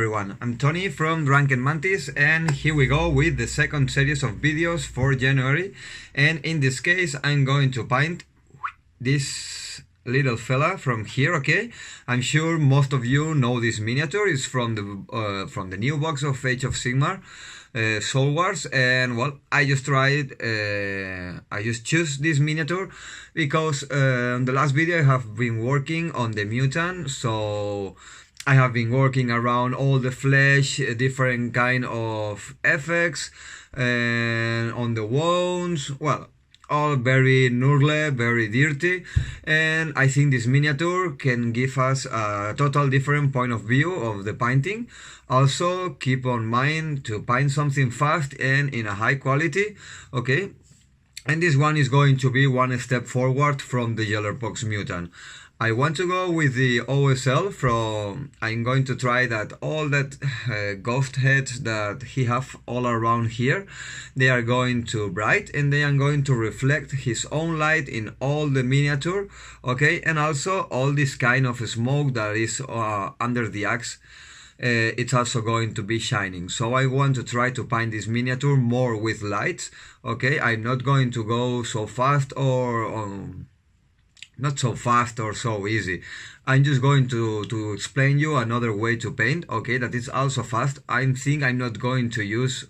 everyone, I'm Tony from Drunken Mantis, and here we go with the second series of videos for January. And in this case I'm going to paint this little fella from here, okay? I'm sure most of you know this miniature. It's from the new box of Age of Sigmar, Soul Wars, and well, I just choose this miniature because the last video I have been working on the mutant, so I have been working around all the flesh, different kind of effects, and on the wounds, well, all very nurgle, very dirty, and I think this miniature can give us a total different point of view of the painting. Also, keep on mind to paint something fast and in a high quality, okay? And this one is going to be one step forward from the Yellowpox mutant. I want to go with the OSL I'm going to try that all that ghost heads that he have all around here, they are going to bright and they are going to reflect his own light in all the miniature, okay? And also all this kind of smoke that is under the axe, it's also going to be shining. So I want to try to paint this miniature more with lights, okay? I'm not going to go so fast or not so fast or so easy. I'm just going to explain you another way to paint, okay, that is also fast. I think I'm not going to use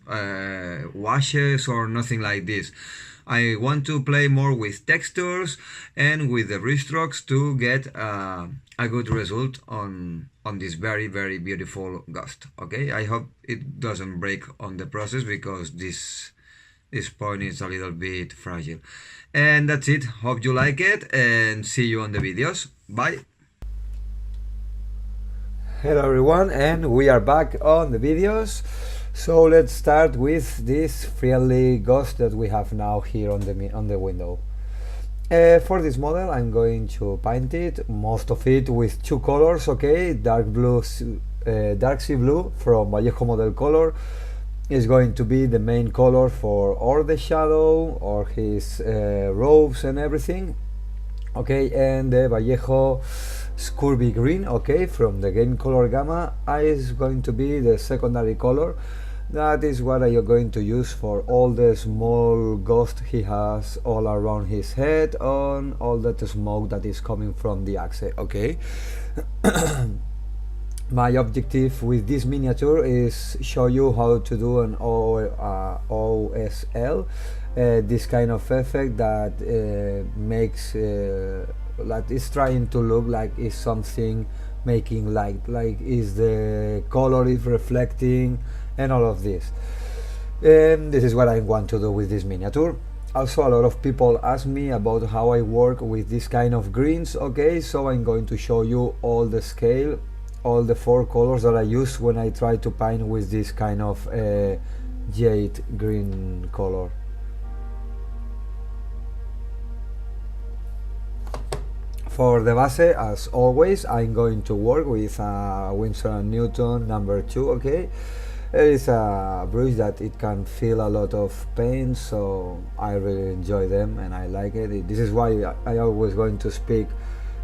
washes or nothing like this. I want to play more with textures and with the brushstrokes to get a good result on this very, very beautiful ghost, okay? I hope it doesn't break on the process because this point is a little bit fragile. And that's it. Hope you like it and see you on the videos. Bye. Hello everyone, and we are back on the videos. So let's start with this friendly ghost that we have now here on the window. For this model I'm going to paint it, most of it with two colors, okay? Dark sea blue from Vallejo Model Color is going to be the main color for all the shadow or his robes and everything, okay? And the Vallejo Scurvy Green, okay, from the Game Color Gamma is going to be the secondary color. That is what I am going to use for all the small ghost he has all around his head, on all that smoke that is coming from the axe, okay? My objective with this miniature is show you how to do an OSL, this kind of effect that makes that is trying to look like is something making light, like is the color is reflecting and all of this. And this is what I want to do with this miniature. Also, a lot of people ask me about how I work with this kind of greens, okay? So I'm going to show you all the scale, all the four colors that I use when I try to paint with this kind of jade green color. For the base, as always, I'm going to work with Winsor & Newton number 2, okay? It is a brush that it can feel a lot of paint, so I really enjoy them and I like it. This is why I always going to speak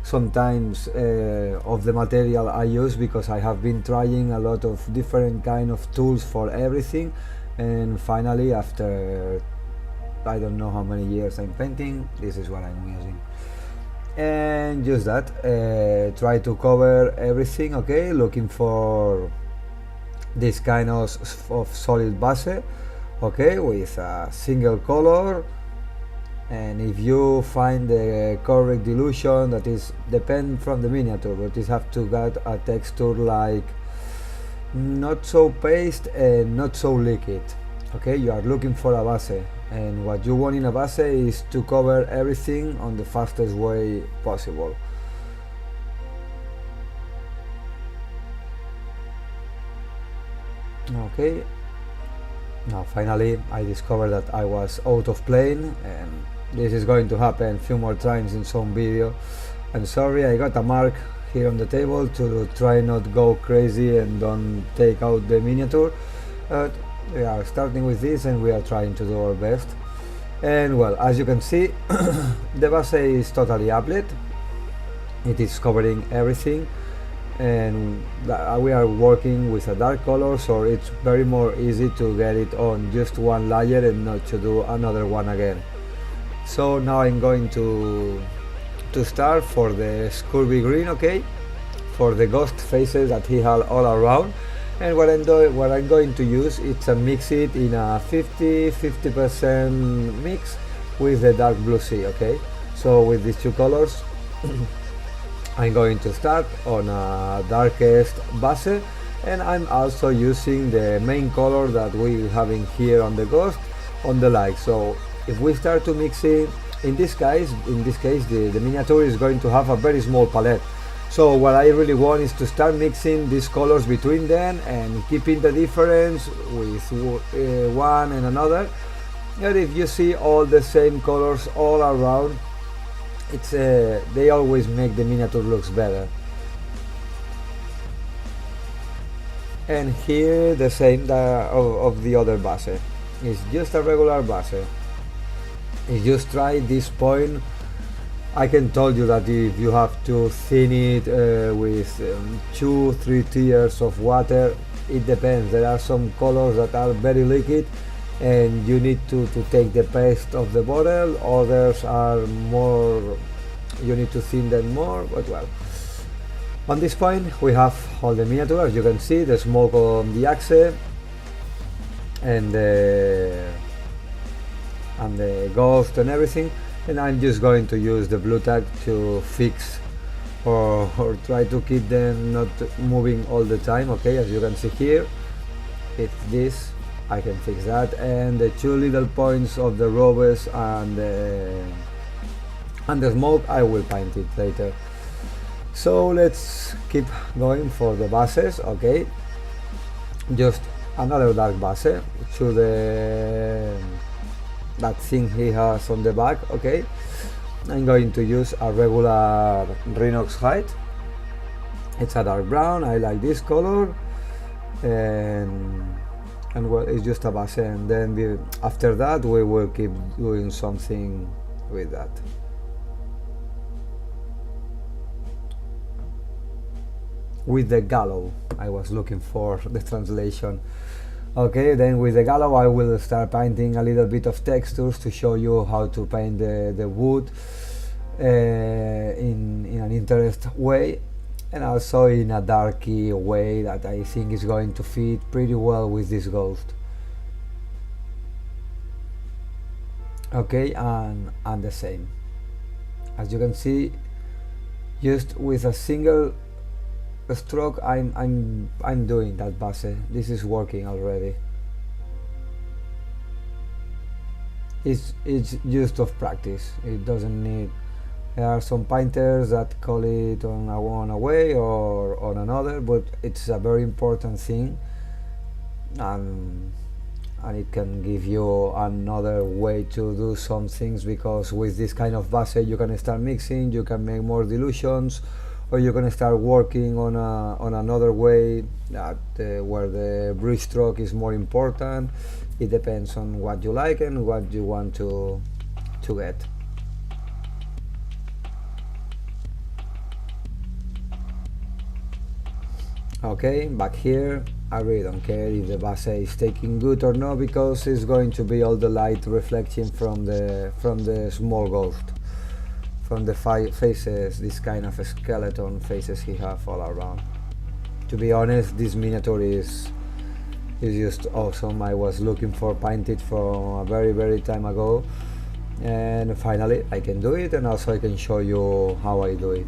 sometimes of the material I use, because I have been trying a lot of different kind of tools for everything, and finally after I don't know how many years I'm painting, this is what I'm using. And just that, try to cover everything, okay, looking for this kind of solid base, okay, with a single color. And if you find the correct dilution, that is depend from the miniature, but you have to get a texture like not so paste and not so liquid, okay? You are looking for a base, and what you want in a base is to cover everything on the fastest way possible. Okay, now finally I discovered that I was out of plane, and this is going to happen a few more times in some video. I'm sorry, I got a mark here on the table to try not go crazy and don't take out the miniature. We are starting with this and we are trying to do our best. And well, as you can see, the base is totally applied. It is covering everything. and we are working with a dark color, so it's very more easy to get it on just one layer and not to do another one again. So now I'm going to start for the Scurvy green, okay, for the ghost faces that he had all around. And what I'm going to use, it's a mix it in a 50% mix with the dark blue sea, okay. So with these two colors I'm going to start on a darkest base, and I'm also using the main color that we having here on the ghost on the light. So if we start to mix it, in this case the miniature is going to have a very small palette. So what I really want is to start mixing these colors between them and keeping the difference with one and another. And if you see all the same colors all around, it's they always make the miniature looks better. And here the same of the other base. It's just a regular base. If you try this point, I can tell you that if you have to thin it with 2-3 tiers of water, it depends. There are some colors that are very liquid and you need to take the paste of the bottle. Others are more, you need to thin them more, but well. On this point we have all the miniatures. You can see the smoke on the axe and the ghost and everything, and I'm just going to use the blue tag to fix or try to keep them not moving all the time, okay. As you can see here, it's this, I can fix that, and the two little points of the robes and the smoke I will paint it later. So let's keep going for the bases, okay. Just another dark base to that thing he has on the back, okay. I'm going to use a regular Rhinox hide. It's a dark brown, I like this color, and well, it's just a base, and then after that we will keep doing something with that. With the gallows, I was looking for the translation. Okay, then with the gallows I will start painting a little bit of textures to show you how to paint the wood in an interesting way, and also in a darky way that I think is going to fit pretty well with this ghost. Okay, and the same. As you can see, just with a single stroke I'm doing that base. This is working already. It's just of practice. It doesn't need. There are some painters that call it on a way or on another, but it's a very important thing, and it can give you another way to do some things, because with this kind of base you can start mixing, you can make more dilutions, or you're gonna start working on another way that where the brush stroke is more important. It depends on what you like and what you want to get. Okay, back here I really don't care if the base is taking good or not, because it's going to be all the light reflecting from the small ghost, from the faces, this kind of skeleton faces he have all around. To be honest, this miniature is just awesome. I was looking for painted from a very time ago, and finally I can do it, and also I can show you how I do it.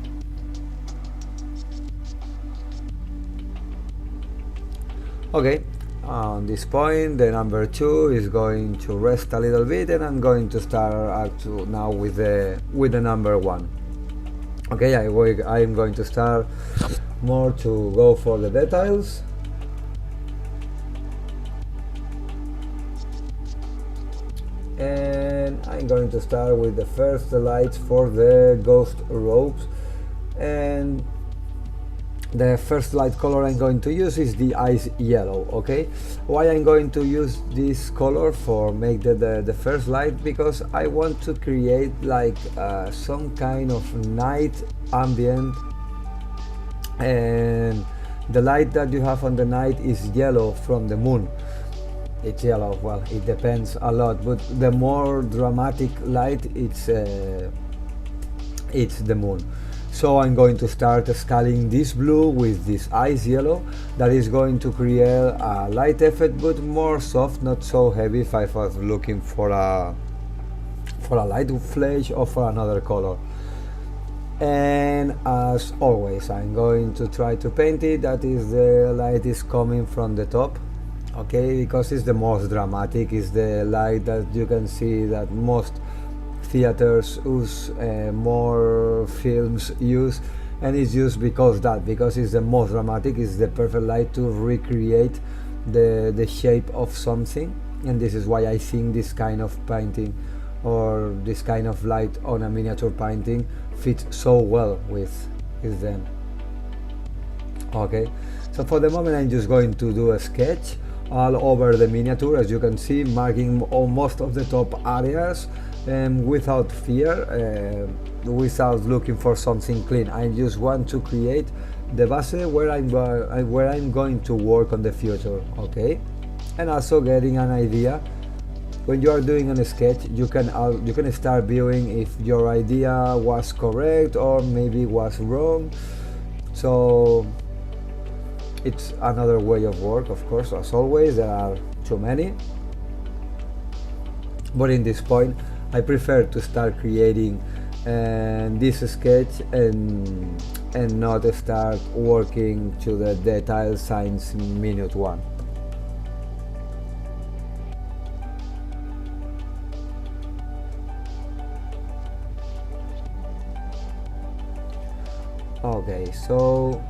Okay, on this point the number 2 is going to rest a little bit, and I'm going to start now with the number 1. Okay, I'm going to start more to go for the details. And I'm going to start with the first lights for the ghost robes, and the first light color I'm going to use is the ice yellow. Okay, why I'm going to use this color for make the first light? Because I want to create like some kind of night ambient and the light that you have on the night is yellow from the moon. It's yellow, well, it depends a lot, but the more dramatic light, it's the moon. So I'm going to start scaling this blue with this ice yellow that is going to create a light effect, but more soft, not so heavy if I was looking for a light flash or for another color. And as always, I'm going to try to paint it that is the light is coming from the top, okay, because it's the most dramatic, is the light that you can see that most theaters use, more films use, and it's used because it's the most dramatic, it's the perfect light to recreate the shape of something. And this is why I think this kind of painting or this kind of light on a miniature painting fits so well with them. Okay, so for the moment I'm just going to do a sketch all over the miniature, as you can see, marking most of the top areas, without fear, without looking for something clean. I just want to create the base where I'm going to work on the future, okay, and also getting an idea. When you are doing a sketch, you can start viewing if your idea was correct or maybe was wrong. So it's another way of work, of course. As always, there are too many, but in this point I prefer to start creating this sketch and not start working to the detail since minute one. Okay, so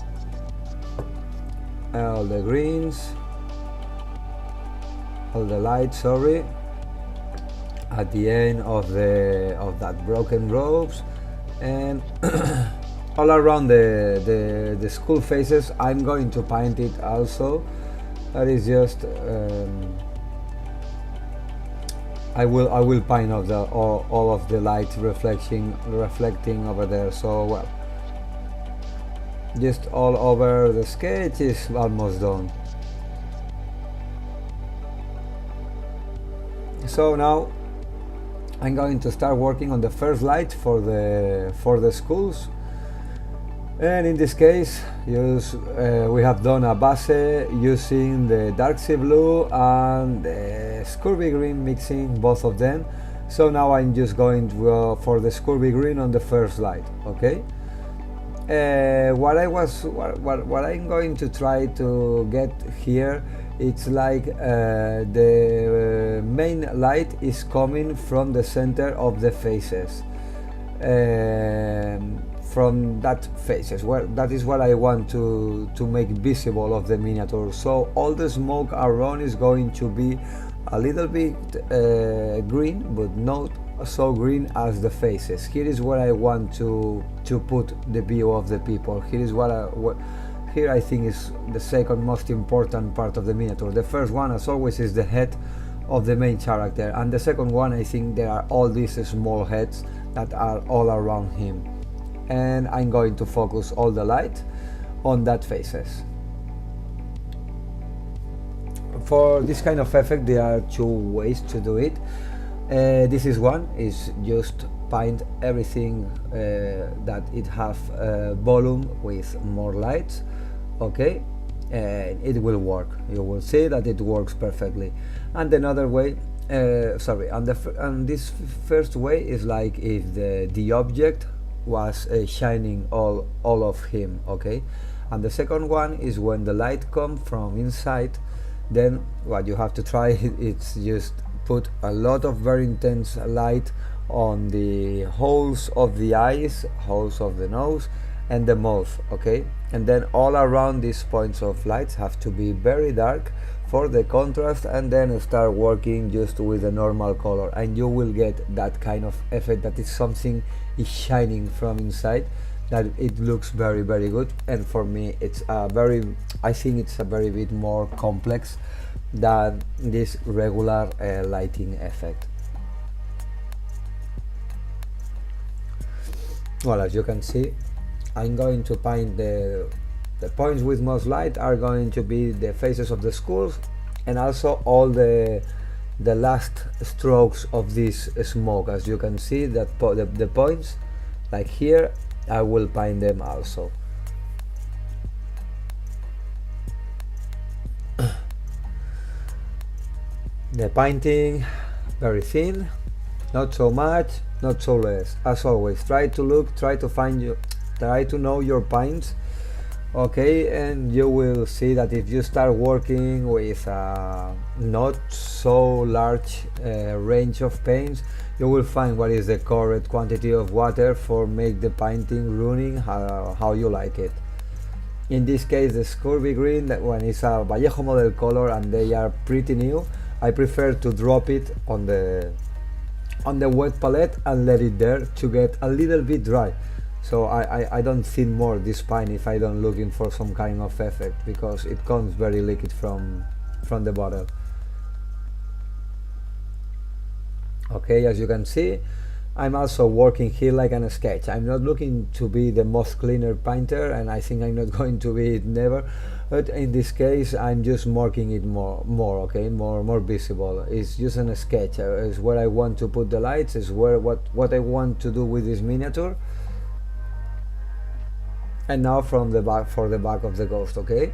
all the greens, all the lights, sorry, at the end of that broken ropes, and all around the school faces I'm going to paint it also. That is just I will paint all of the lights reflecting over there. So well, just all over the sketch is almost done. So now I'm going to start working on the first light for the schools, and in this case we have done a base using the dark sea blue and the Scurvy green, mixing both of them. So now I'm just going to go for the Scurvy green on the first light, okay. What I'm going to try to get here, it's like the main light is coming from the center of the faces, from that faces where that is what I want to make visible of the miniature. So all the smoke around is going to be a little bit green, but not so green as the faces. Here is where I want to put the view of the people. Here is here I think is the second most important part of the miniature. The first one, as always, is the head of the main character, and the second one, I think there are all these small heads that are all around him, and I'm going to focus all the light on that faces. For this kind of effect there are two ways to do it. This is one, is just paint everything that it have volume with more lights, okay, and it will work. You will see that it works perfectly. And another way, and this first way is like if the object was shining all of him, okay. And the second one is when the light comes from inside. Then what you have to try is just put a lot of very intense light on the holes of the eyes, holes of the nose and the mouth, okay. And then all around these points of lights have to be very dark for the contrast, and then start working just with a normal color, and you will get that kind of effect that is something is shining from inside, that it looks very good. And for me it's I think it's a very bit more complex than this regular lighting effect. Well, as you can see, I'm going to paint The points with most light are going to be the faces of the schools and also all the last strokes of this smoke. As you can see, that the points like here, I will paint them also. The painting very thin, not so much, not so less. As always, try to look, try to know your paints, okay, and you will see that if you start working with a not so large range of paints, you will find what is the correct quantity of water for make the painting running how you like it. In this case, the Scurvy Green, that one is a Vallejo model color and they are pretty new. I prefer to drop it on the wet palette and let it there to get a little bit dry. So I don't thin more this paint if I don't looking for some kind of effect, because it comes very liquid from the bottle. Okay, as you can see, I'm also working here like on a sketch. I'm not looking to be the most cleaner painter, and I think I'm not going to be it never, but in this case I'm just marking it more okay, more visible. It's just a sketch. Is where I want to put the lights, is where what I want to do with this miniature. And now from the back, for the back of the ghost, okay,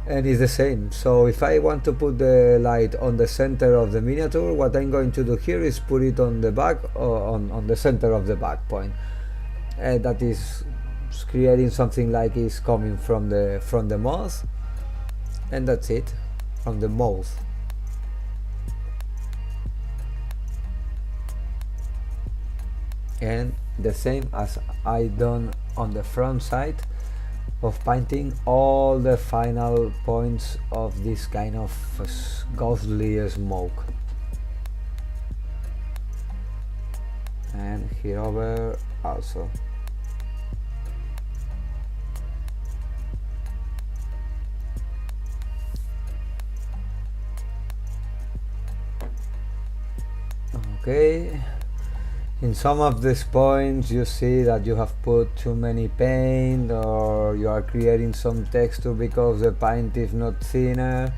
and it's the same. So if I want to put the light on the center of the miniature, what I'm going to do here is put it on the back, on the center of the back point, and that is creating something like it's coming from the mouth, and that's it, from the mouth. And the same as I done on the front side of painting all the final points of this kind of ghostly smoke. And here over also. Okay. In some of these points you see that you have put too many paint, or you are creating some texture because the paint is not thinner.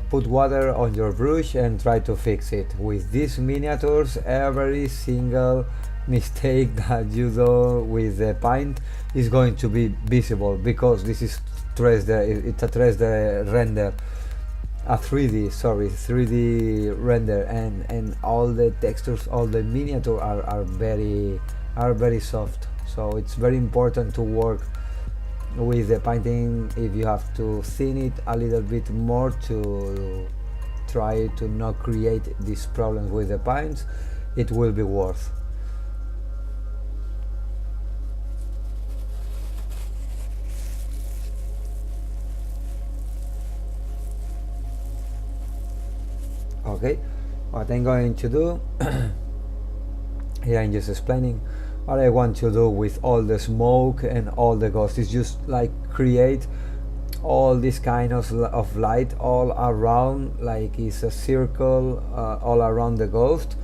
Put water on your brush and try to fix it. With these miniatures, every single mistake that you do with the paint is going to be visible, because this is it's a 3D render. A 3D render, and all the textures, all the miniature are very soft. So it's very important to work with the painting. If you have to thin it a little bit more to try to not create these problems with the paints, it will be worth. Okay, what I'm going to do here, I'm just explaining what I want to do with all the smoke and all the ghosts. Is just like create all this kind of light all around, like it's a circle all around the ghost,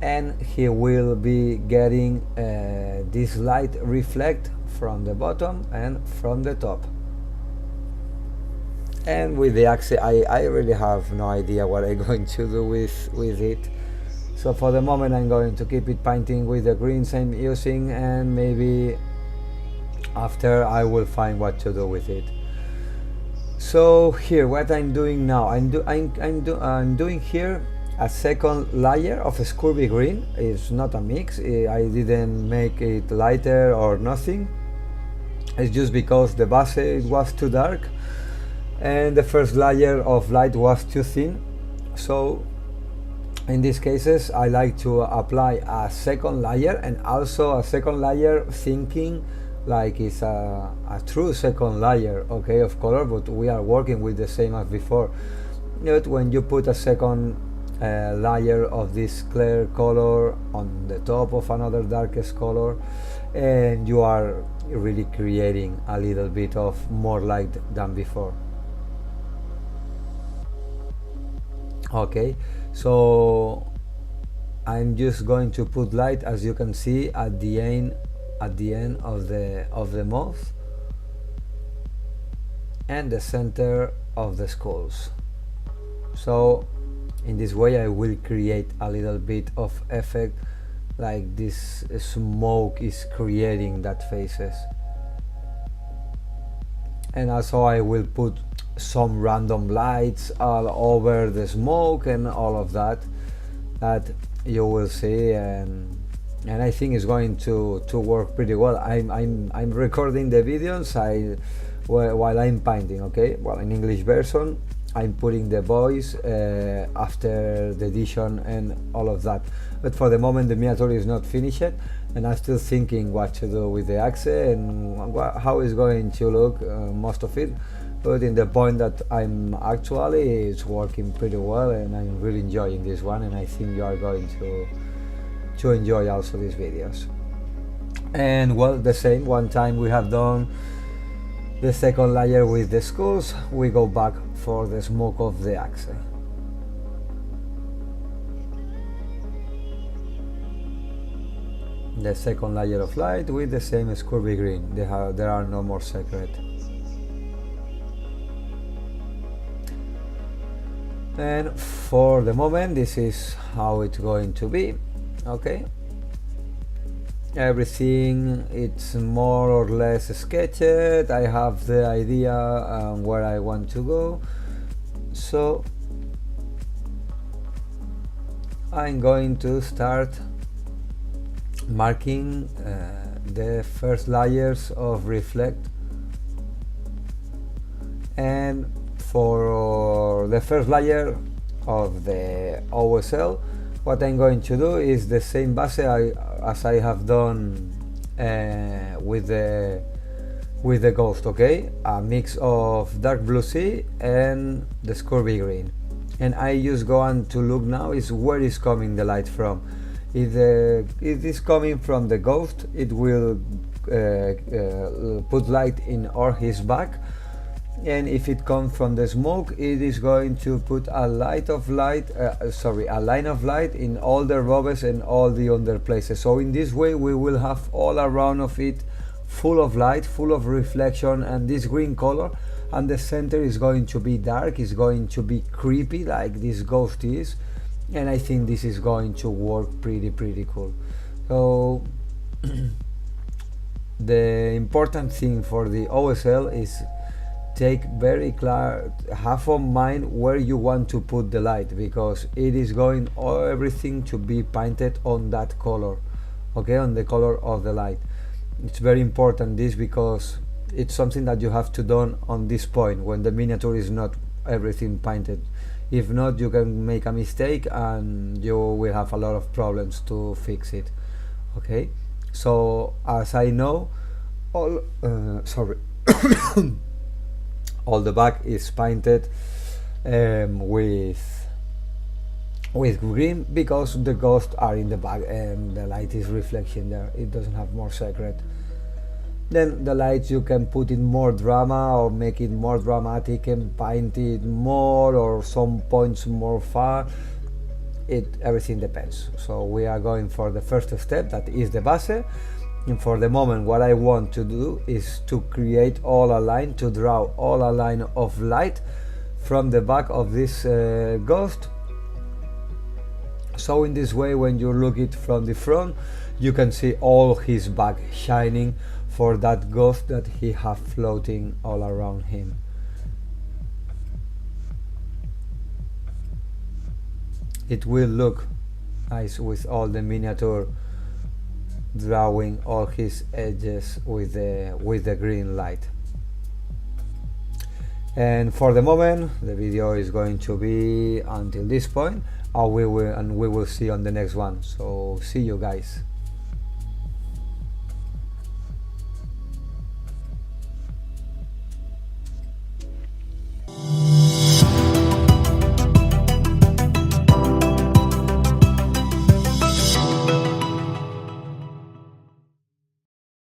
and he will be getting this light reflect from the bottom and from the top. And with the axe, I really have no idea what I'm going to do with it. So for the moment I'm going to keep it painting with the greens I'm using, and maybe after I will find what to do with it. So here, what I'm doing now, I'm doing here a second layer of Scurvy Green. It's not a mix, I didn't make it lighter or nothing. It's just because the base was too dark and the first layer of light was too thin. So in these cases I like to apply a second layer, and also a second layer thinking like it's a true second layer, okay, of color, but we are working with the same as before. But when you put a second layer of this clear color on the top of another darkest color, and you are really creating a little bit of more light than before. Okay, so I'm just going to put light, as you can see, at the at the end of the mouth and the center of the skulls. So in this way I will create a little bit of effect, like this smoke is creating that faces. And also I will put some random lights all over the smoke and all of that you will see, and I think it's going to work pretty well. I'm recording the videos while I'm painting, okay? Well, in English version I'm putting the voice after the edition and all of that, but for the moment the miniature is not finished and I'm still thinking what to do with the axe and how it's going to look, most of it. But in the point that I'm actually, it's working pretty well and I'm really enjoying this one, and I think you are going to enjoy also these videos. And well, the same, one time we have done the second layer with the skulls, we go back for the smoke of the axe. The second layer of light with the same scurvy green, there are no more secret. And for the moment this is how it's going to be, okay? Everything it's more or less sketched, I have the idea where I want to go, so I'm going to start marking the first layers of reflect. And for the first layer of the OSL, what I'm going to do is the same base as I have done with the ghost, okay? A mix of dark blue sea and the scurvy green. And I just go on to look now is where is coming the light from. If it is coming from the ghost, it will put light in or his back, and if it comes from the smoke, it is going to put a line of light in all the robes and all the other places. So in this way we will have all around of it full of light, full of reflection, and this green color, and the center is going to be dark, is going to be creepy like this ghost is, and I think this is going to work pretty cool. So the important thing for the OSL is take very clear, have on mind where you want to put the light, because it is going everything to be painted on that color, okay, on the color of the light. It's very important this, because it's something that you have to do on this point when the miniature is not everything painted. If not, you can make a mistake and you will have a lot of problems to fix it, okay? So as I know, all all the back is painted with green, because the ghosts are in the back and the light is reflection there, it doesn't have more secret. Then the lights you can put in more drama or make it more dramatic and paint it more, or some points more far, everything depends. So we are going for the first step, that is the base. And for the moment what I want to do is to create all a line, to draw all a line of light from the back of this ghost. So in this way, when you look it from the front, you can see all his back shining for that ghost that he have floating all around him. It will look nice with all the miniature drawing all his edges with the green light. And for the moment the video is going to be until this point, and we will see on the next one. So see you guys.